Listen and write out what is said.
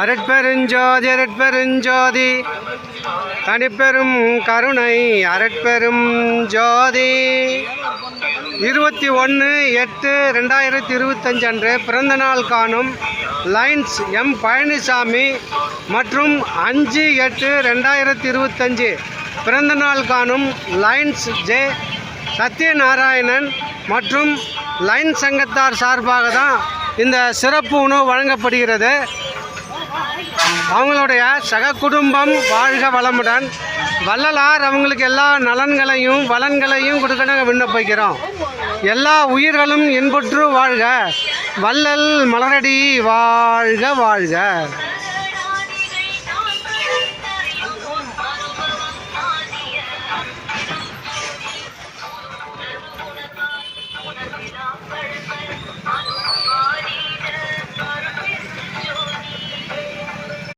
அருட்பெருஞ்சோதி அருட்பெருஞ்சோதி தனிப்பெரும் கருணை அருட்பெரும் ஜோதி 21/8/2025 அன்று பிறந்தநாள் காணும் லைன்ஸ் எம் பழனிசாமி மற்றும் 5/8/2025 பிறந்தநாள் காணும் லைன்ஸ் ஜே சத்யநாராயணன் மற்றும் லைன் சங்கத்தார் சார்பாக தான் இந்த சிறப்பு உணவு வழங்கப்படுகிறது. அவங்களுடைய சக குடும்பம் வாழ்க வளமுடன். வள்ளலார் அவங்களுக்கு எல்லா நலன்களையும் வளன்களையும் கொடுக்க விண்ணப்பிக்கிறோம். எல்லா உயிர்களும் இன்புற்று வாழ்க. வள்ளல் மலரடி வாழ்க வாழ்க.